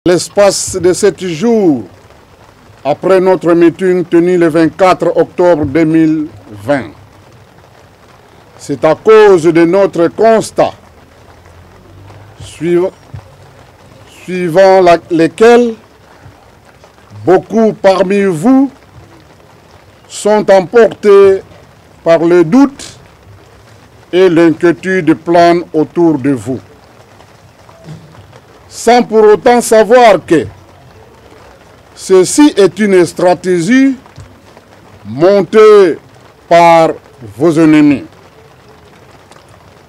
L'espace de 7 jours après notre meeting tenu le 24 octobre 2020. C'est à cause de notre constat suivant lesquels beaucoup parmi vous sont emportés par le doute et l'inquiétude plane autour de vous, sans pour autant savoir que ceci est une stratégie montée par vos ennemis.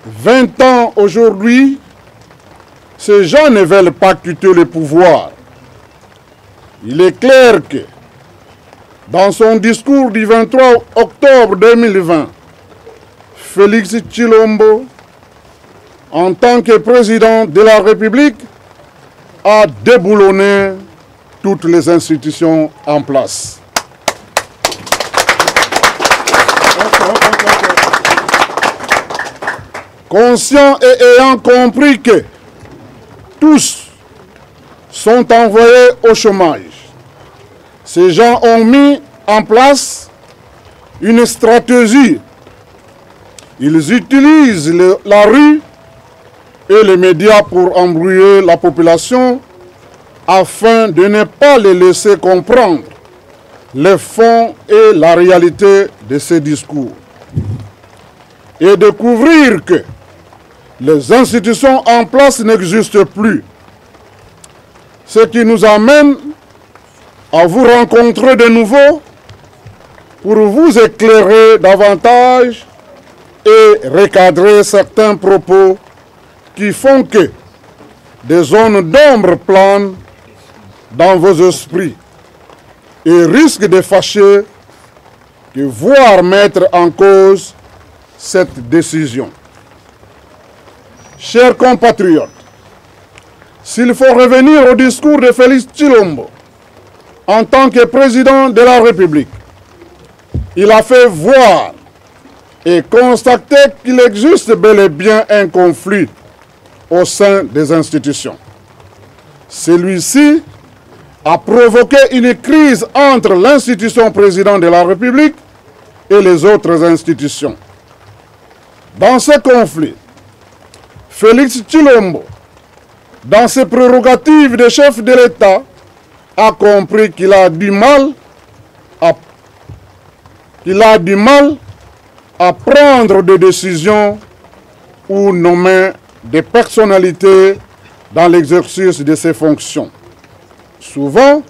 20 ans aujourd'hui, ces gens ne veulent pas quitter le pouvoir. Il est clair que dans son discours du 23 octobre 2020, Félix Tshilombo, en tant que président de la République, a déboulonné toutes les institutions en place. Conscient et ayant compris que tous sont envoyés au chômage, ces gens ont mis en place une stratégie. Ils utilisent la rue et les médias pour embrouiller la population afin de ne pas les laisser comprendre le fond et la réalité de ces discours et découvrir que les institutions en place n'existent plus. Ce qui nous amène à vous rencontrer de nouveau pour vous éclairer davantage et recadrer certains propos qui font que des zones d'ombre planent dans vos esprits et risquent de fâcher, que voire mettre en cause cette décision. Chers compatriotes, s'il faut revenir au discours de Félix Tshilombo en tant que président de la République, il a fait voir et constater qu'il existe bel et bien un conflit au sein des institutions. Celui-ci a provoqué une crise entre l'institution président de la République et les autres institutions. Dans ce conflit, Félix Tshilombo, dans ses prérogatives de chef de l'État, a compris qu'il a du mal à prendre des décisions ou nommer des personnalités dans l'exercice de ses fonctions. Souvent,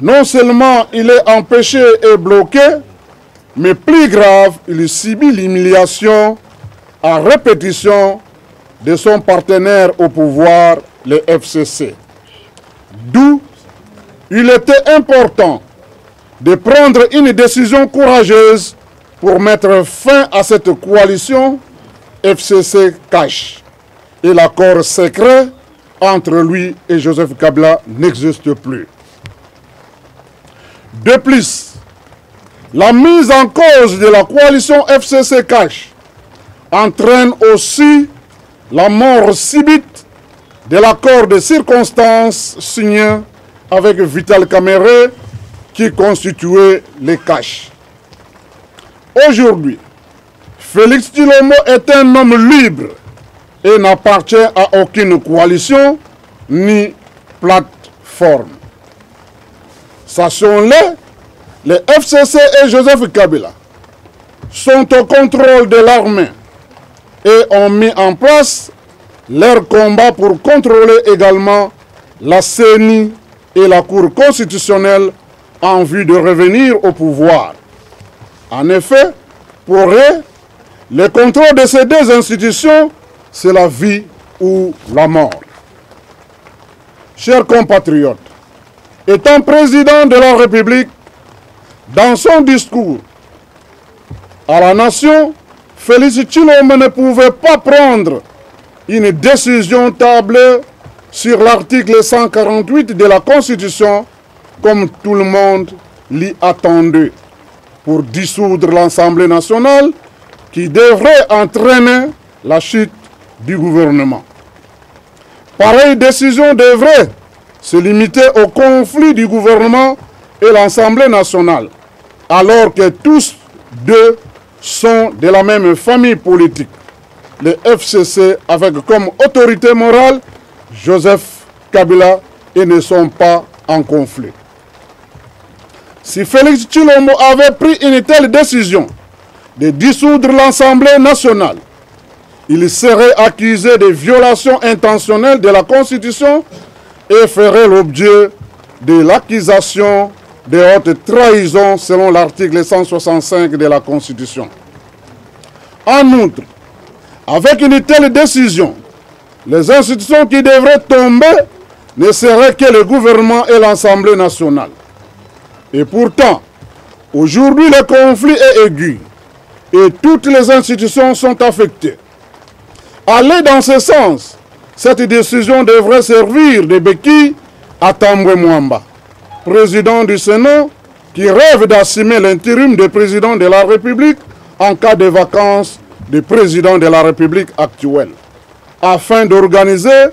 non seulement il est empêché et bloqué, mais plus grave, il subit l'humiliation à répétition de son partenaire au pouvoir, le FCC. D'où il était important de prendre une décision courageuse pour mettre fin à cette coalition FCC-Cash. Et l'accord secret entre lui et Joseph Kabila n'existe plus. De plus, la mise en cause de la coalition FCC-Cash entraîne aussi la mort subite de l'accord de circonstances signé avec Vital Kamerhe qui constituait les Cash. Aujourd'hui, Félix Tshilombo est un homme libre et n'appartient à aucune coalition ni plateforme. Sachons-le, les FCC et Joseph Kabila sont au contrôle de l'armée et ont mis en place leur combat pour contrôler également la CENI et la Cour constitutionnelle en vue de revenir au pouvoir. En effet, pour eux, le contrôle de ces deux institutions, c'est la vie ou la mort. Chers compatriotes, étant président de la République, dans son discours à la nation, Félix Tshilombo ne pouvait pas prendre une décision tablée sur l'article 148 de la Constitution, comme tout le monde l'y attendait, pour dissoudre l'Assemblée nationale qui devrait entraîner la chute du gouvernement. Pareille décision devrait se limiter au conflit du gouvernement et l'Assemblée nationale, alors que tous deux sont de la même famille politique, le FCC avec comme autorité morale Joseph Kabila, et ne sont pas en conflit. Si Félix Tshilombo avait pris une telle décision de dissoudre l'Assemblée nationale, il serait accusé de violation intentionnelle de la Constitution et ferait l'objet de l'accusation de haute trahison selon l'article 165 de la Constitution. En outre, avec une telle décision, les institutions qui devraient tomber ne seraient que le gouvernement et l'Assemblée nationale. Et pourtant, aujourd'hui le conflit est aigu et toutes les institutions sont affectées. Aller dans ce sens, cette décision devrait servir de béquille à Tambwe Mwamba, président du Sénat, qui rêve d'assumer l'intérim de président de la République en cas de vacances du président de la République actuelle, afin d'organiser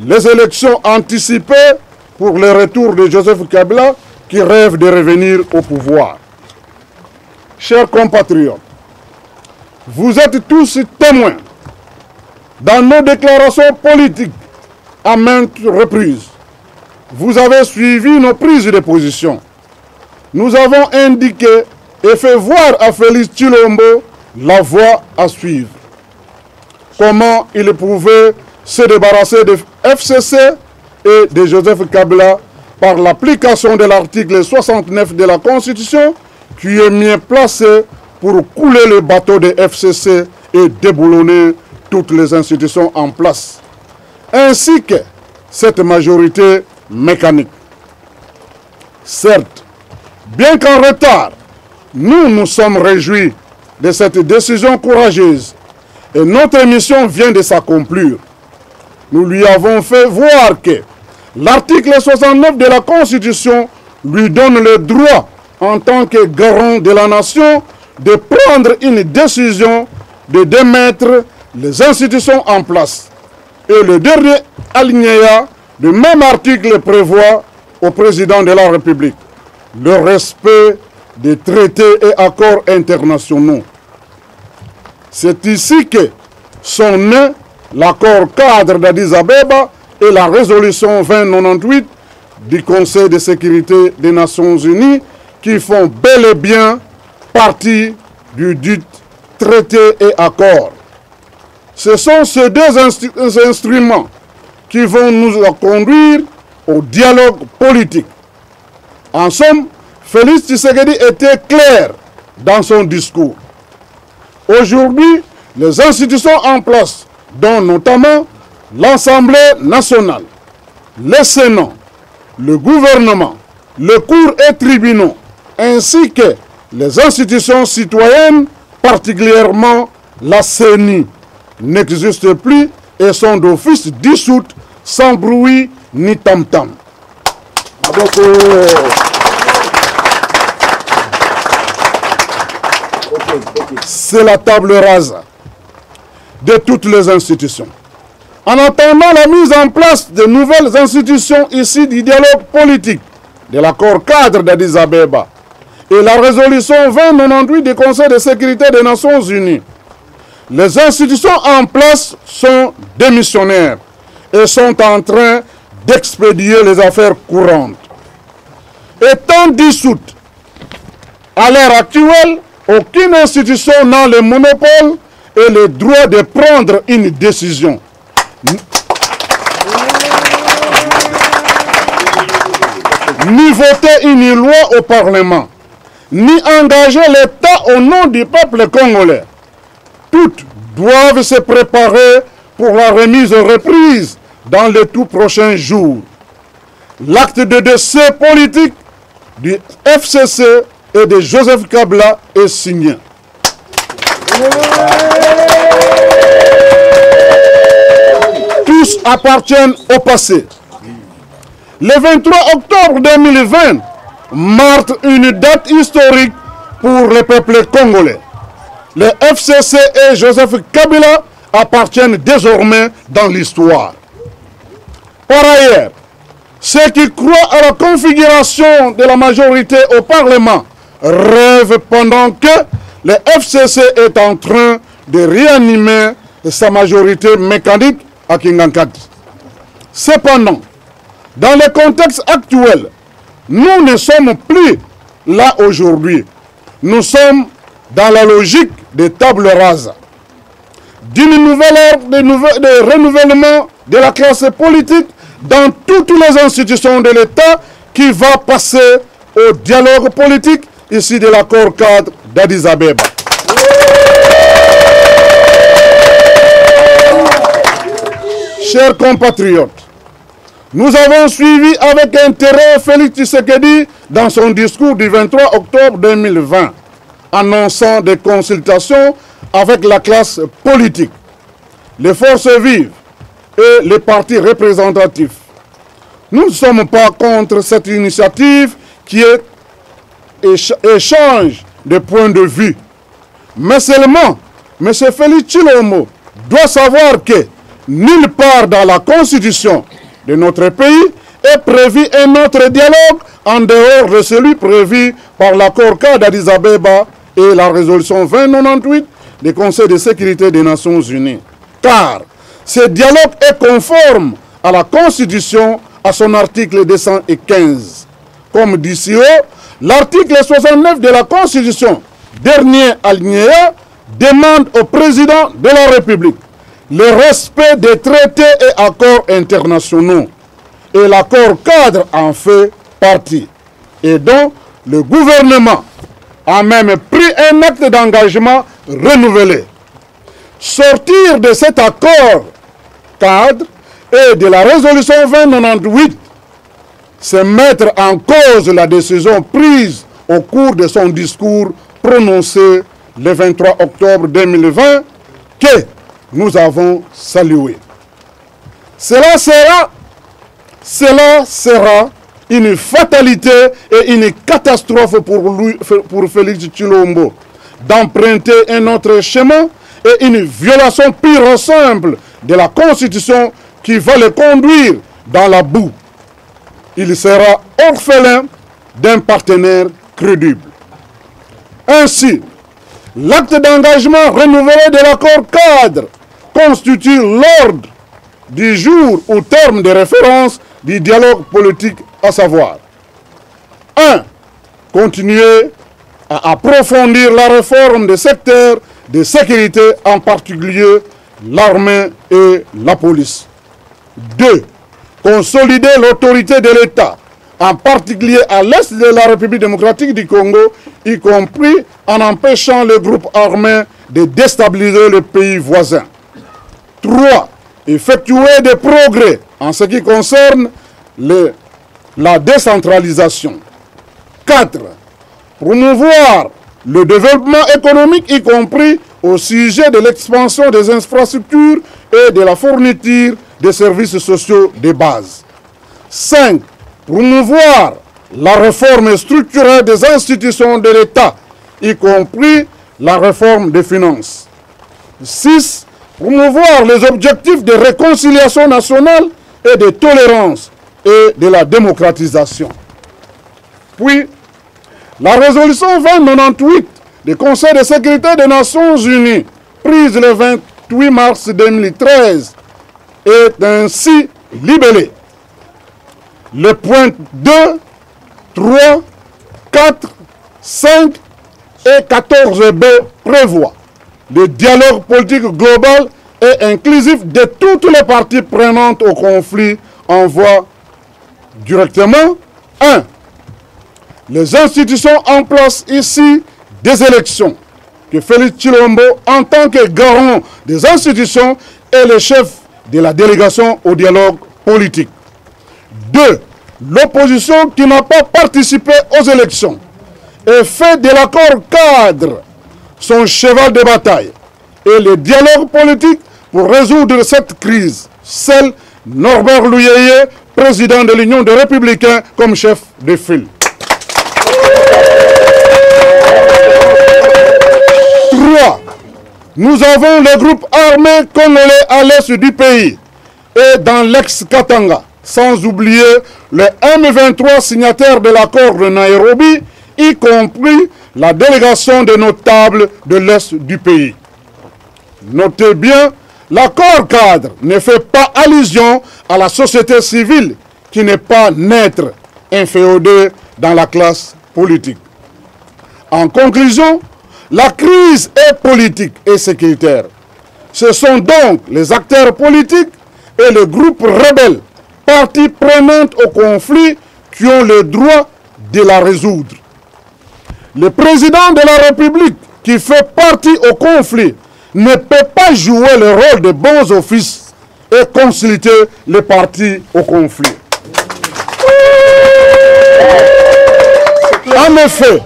les élections anticipées pour le retour de Joseph Kabila, qui rêve de revenir au pouvoir. Chers compatriotes, vous êtes tous témoins dans nos déclarations politiques à maintes reprises. Vous avez suivi nos prises de position. Nous avons indiqué et fait voir à Félix Tshilombo la voie à suivre. Comment il pouvait se débarrasser de FCC et de Joseph Kabila par l'application de l'article 69 de la Constitution, qui est mieux placé pour couler le bateau de FCC et déboulonner toutes les institutions en place, ainsi que cette majorité mécanique. Certes, bien qu'en retard, nous nous sommes réjouis de cette décision courageuse et notre mission vient de s'accomplir. Nous lui avons fait voir que l'article 69 de la Constitution lui donne le droit, en tant que garant de la nation, de prendre une décision de démettre les institutions en place. Et le dernier alinéa du même article prévoit au président de la République le respect des traités et accords internationaux. C'est ici que sont nés l'accord cadre d'Addis Abeba et la résolution 2098 du Conseil de sécurité des Nations Unies, qui font bel et bien partie du dit traité et accord. Ce sont ces deux instruments qui vont nous conduire au dialogue politique. En somme, Félix Tshisekedi était clair dans son discours. Aujourd'hui, les institutions en place, dont notamment l'Assemblée nationale, le Sénat, le gouvernement, le cours et tribunaux, ainsi que les institutions citoyennes, particulièrement la CENI, n'existent plus et sont d'office dissoutes sans bruit ni tam-tam. C'est la table rase de toutes les institutions. En attendant la mise en place de nouvelles institutions issues du dialogue politique, de l'accord cadre d'Addis Abeba et la résolution 2098 du Conseil de sécurité des Nations Unies, les institutions en place sont démissionnaires et sont en train d'expédier les affaires courantes. Étant dissoute, à l'heure actuelle, aucune institution n'a le monopole et le droit de prendre une décision. Ni voter une loi au Parlement, ni engager l'État au nom du peuple congolais. Toutes doivent se préparer pour la remise aux reprises dans les tout prochains jours. L'acte de décès politique du FCC et de Joseph Kabila est signé. Tous appartiennent au passé. Le 23 octobre 2020 marque une date historique pour le peuple congolais. Le FCC et Joseph Kabila appartiennent désormais dans l'histoire. Par ailleurs, Ceux qui croient à la configuration de la majorité au Parlement rêvent pendant que le FCC est en train de réanimer sa majorité mécanique à Kingankati. Cependant, dans le contexte actuel, nous ne sommes plus là aujourd'hui. Nous sommes dans la logique des tables rases, d'une nouvelle ère de renouvellement de la classe politique dans toutes les institutions de l'État qui va passer au dialogue politique issu de l'accord cadre d'Addis Abeba. Chers compatriotes, nous avons suivi avec intérêt Félix Tshisekedi dans son discours du 23 octobre 2020, annonçant des consultations avec la classe politique, les forces vives et les partis représentatifs. Nous ne sommes pas contre cette initiative qui est échange de points de vue. Mais seulement, M. Félix Tshilombo doit savoir que nulle part dans la constitution de notre pays est prévu un autre dialogue en dehors de celui prévu par l'accord cadre d'Addis Abeba et la résolution 2098 du Conseil de sécurité des Nations Unies. Car ce dialogue est conforme à la Constitution à son article 215. Comme dit ci-haut, l'article 69 de la Constitution, dernier alinéa, demande au président de la République le respect des traités et accords internationaux. Et l'accord cadre en fait partie. Et donc, le gouvernement a même pris un acte d'engagement renouvelé. Sortir de cet accord cadre et de la résolution 2098, c'est mettre en cause la décision prise au cours de son discours prononcé le 23 octobre 2020 que nous avons salué. Cela sera une fatalité et une catastrophe pour Félix Tshilombo d'emprunter un autre chemin et une violation pure et simple de la Constitution qui va le conduire dans la boue. Il sera orphelin d'un partenaire crédible. Ainsi, l'acte d'engagement renouvelé de l'accord cadre constitue l'ordre du jour au terme de référence du dialogue politique, à savoir 1. Continuer à approfondir la réforme des secteurs de sécurité, en particulier l'armée et la police. 2. Consolider l'autorité de l'État, en particulier à l'est de la République démocratique du Congo, y compris en empêchant les groupes armés de déstabiliser le pays voisin. 3. Effectuer des progrès en ce qui concerne la décentralisation. 4. Promouvoir le développement économique, y compris au sujet de l'expansion des infrastructures et de la fourniture des services sociaux de base. 5. Promouvoir la réforme structurelle des institutions de l'État, y compris la réforme des finances. 6. Promouvoir les objectifs de réconciliation nationale et de tolérance et de la démocratisation. Puis, la résolution 2098 du Conseil de sécurité des Nations Unies, prise le 28 mars 2013, est ainsi libellée. Les points 2, 3, 4, 5 et 14b prévoient le dialogue politique global et inclusif de toutes les parties prenantes au conflit envoie directement 1. Les institutions en place ici des élections, que Félix Tshilombo, en tant que garant des institutions, est le chef de la délégation au dialogue politique. 2. L'opposition qui n'a pas participé aux élections et fait de l'accord cadre son cheval de bataille et le dialogue politique pour résoudre cette crise. Seul Norbert Louyeye, président de l'Union des Républicains, comme chef de file. 3. Nous avons les groupes armés congolais à l'est du pays et dans l'ex-Katanga sans oublier les M23 signataires de l'accord de Nairobi, y compris la délégation de notables de l'Est du pays. Notez bien, l'accord cadre ne fait pas allusion à la société civile qui n'est pas naître inféodée dans la classe politique. En conclusion, la crise est politique et sécuritaire. Ce sont donc les acteurs politiques et les groupes rebelles, parties prenantes au conflit, qui ont le droit de la résoudre. Le président de la République, qui fait partie au conflit, ne peut pas jouer le rôle de bons offices et concilier les parties au conflit. En effet,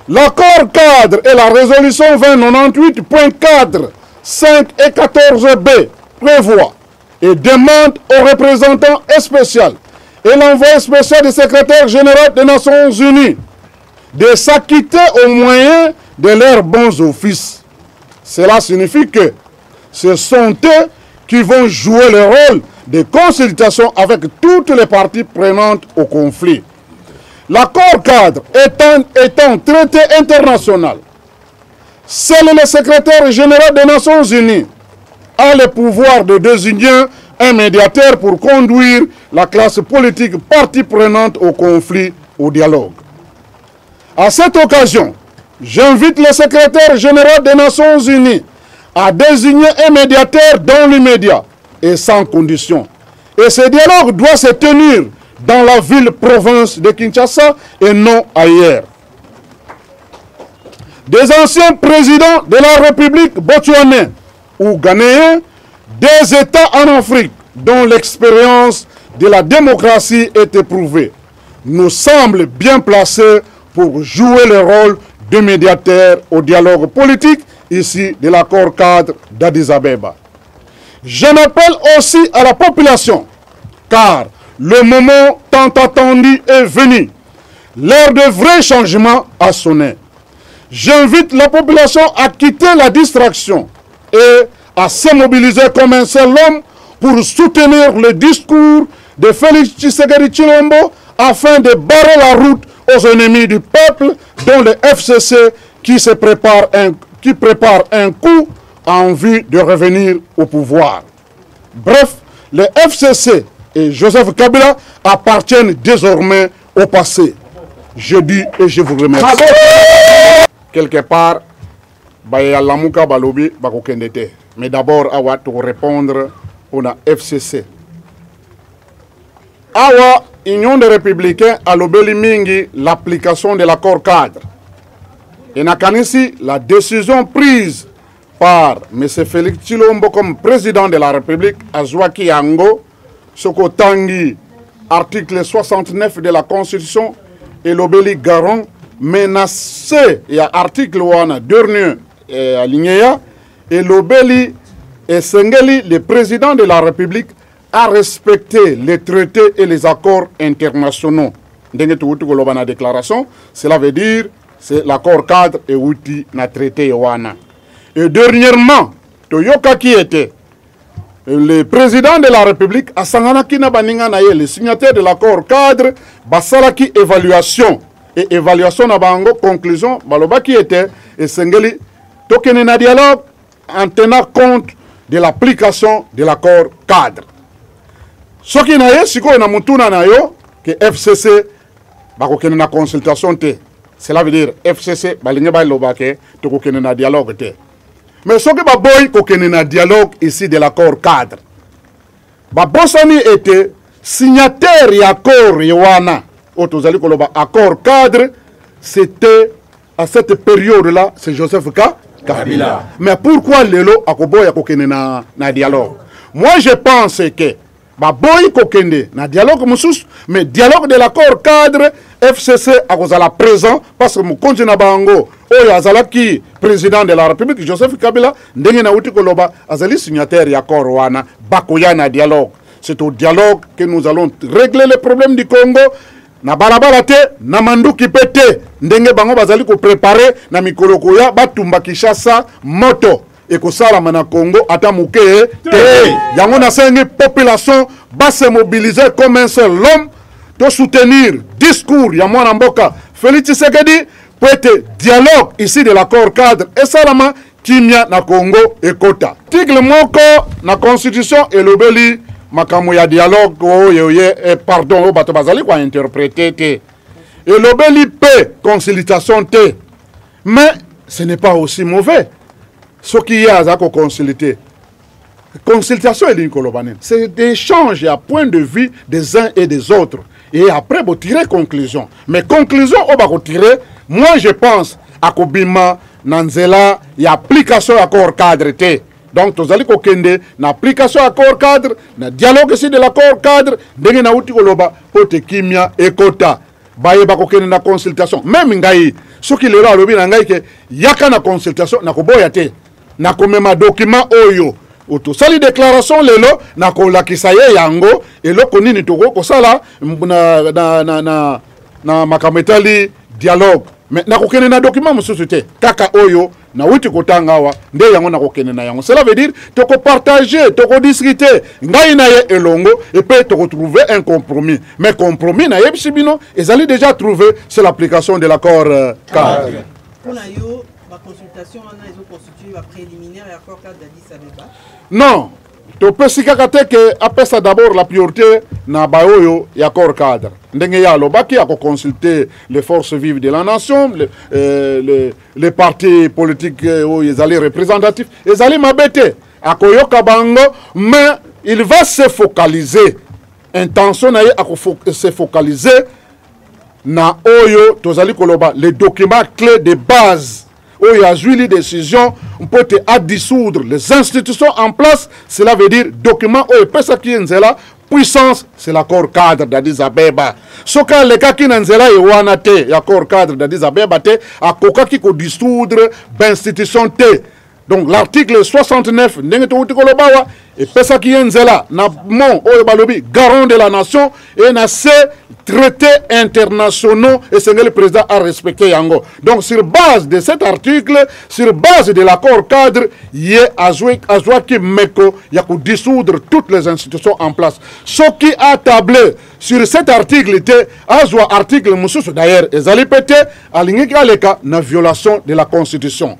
l'accord cadre et la résolution 2098.4, 5 et 14b prévoient et demandent aux représentants spéciaux et l'envoyé spécial du secrétaire général des Nations Unies de s'acquitter au moyen de leurs bons offices. Cela signifie que ce sont eux qui vont jouer le rôle de consultation avec toutes les parties prenantes au conflit. L'accord cadre étant traité international, seul le secrétaire général des Nations Unies a le pouvoir de désigner un médiateur pour conduire la classe politique partie prenante au conflit, au dialogue. À cette occasion, j'invite le secrétaire général des Nations Unies à désigner un médiateur dans l'immédiat et sans condition. Et ce dialogue doit se tenir dans la ville-province de Kinshasa et non ailleurs. Des anciens présidents de la République botswanais ou ghanéens, des États en Afrique dont l'expérience de la démocratie est éprouvée, nous semblent bien placés pour jouer le rôle de médiateur au dialogue politique ici de l'accord cadre d'Addis Abeba. J'en appelle aussi à la population, car le moment tant attendu est venu. L'heure de vrai changement a sonné. J'invite la population à quitter la distraction et à se mobiliser comme un seul homme pour soutenir le discours de Félix Tshisekedi Tshilombo afin de barrer la route aux ennemis du peuple, dont le FCC qui prépare un coup en vue de revenir au pouvoir. Bref, le FCC et Joseph Kabila appartiennent désormais au passé. Je dis et je vous remercie. Quelque part, Bayalamuka Balobi Bakokendete. Mais d'abord, Awa, pour répondre pour la FCC. Awa, Union des Républicains, a l'obéli mingi l'application de l'accord cadre. Et Nakanisi, la décision prise par M. Félix Tshilombo comme président de la République, Azwaki Yango, Sokotangi, article 69 de la Constitution, et l'obéli Garon, menacé, il y a article wana dernier aligné, et l'obéli et Sengeli, le président de la République, a respecté les traités et les accords internationaux. La déclaration, cela veut dire c'est l'accord cadre et outil na traité wana. Et dernièrement, Toyoka qui était le président de la République, a Sanganaki na baninga na ye, le signataire de l'accord cadre, basalaki évaluation. Et évaluation na bango, conclusion, baloba qui était, et Sengeli, tokene na dialogue en tenant compte de l'application de l'accord cadre. Ce qui n'a pas siko na mutuna na yo que FCC bakokene na consultation te. Cela veut dire FCC balinge ba lobake to kokene na dialogue te. Mais ce qui ba boy kokene na dialogue ici de l'accord cadre. Ba bosani était signataire ya accord yowana. Otozali koloba accord cadre, c'était à cette période là, c'est Joseph Kabila. Mais pourquoi lelo akoboya kokene na dialogue? Moi je pense que Baboy kokende na dialogue moussous, mais dialogue de l'accord cadre FCC a la présent parce que Moukonji na bango oyo azalaki président de la République Joseph Kabila ndenge na uti koloba azali signataire ya accord wana bakoya na dialogue. C'est au dialogue que nous allons régler les problèmes du Congo. Na balabala te na manduki pete ndenge bango bazali ko préparer na mikolo koya batumba Kinshasa moto. et que ça la Congo ata muke yango na sengi population va se mobiliser comme un seul homme de soutenir discours ya mwana mboka Félix Tshisekedi pour être dialogue ici de l'accord cadre et ça la kimia na Congo et kota article moko na constitution et lobeli makambo ya dialogue et pardon o bato bazali ko interpréter te et lobeli pe consultation te mais ce n'est pas aussi mauvais. Ce qui y a à consulter. Consultation et c'est des échanges à point de vue des uns et des autres. Et après, vous tirez conclusion. Mais conclusion, on va tirer. Moi, je pense à Kobima, Nanzela, il y a application accord cadre. Donc, vous allez kokende, na application accord cadre, na dialogue ici de l'accord cadre, dengue na uti koloba, pote kimia et kota. Baye ba kokende na consultation. Même ngai, ce qui le roi lobi na ngai ke yaka na consultation na koboya te. Na komema document oyo oto sali déclaration lelo na kolakisa ye yango eloko nini toko kosala na makametali dialogue mais na kokene na document mususu te kaka oyo na wuti kotanga wa nde yango na kokene na yango cela veut dire toko partager toko discuter ngai na ye elongo et peut toko trouver un compromis mais compromis na yebisibino ezali déjà trouvé c'est l'application de l'accord cadre. La consultation ils ont constitué la préliminaire et l'accord cadre d'Addis Abeba. Non, tu peux si que après ça d'abord la priorité na baoyo et accord cadre. Ndenge ya lobaki a consulter les forces vives de la nation, les partis politiques ils allaient représentatifs, ils allaient m'abêter à koyoka bango, mais il va se focaliser. Intention na se focaliser na oyo tozali koloba les documents clés de base. Où il y a joué décision, on peut dissoudre les institutions en place. Cela veut dire document où il peut s'acquérir puissance, c'est l'accord cadre d'Addis Abeba. Ce cas les cas qui n'enzela et wanate, l'accord cadre d'Addis Abeba te, à coca qui peut dissoudre l'institution te. Donc l'article 69 et pesa qui enzela na mon oyebalobi garant de la nation et na ces traités internationaux et c'est le président a respecté yango. Donc sur base de cet article, sur base de l'accord cadre, il y a azwa qui meko ya ko dissoudre toutes les institutions en place. Ce qui a tablé sur cet article était azwa article mususu d'ailleurs ezali pété alingi kaleka na violation de la constitution.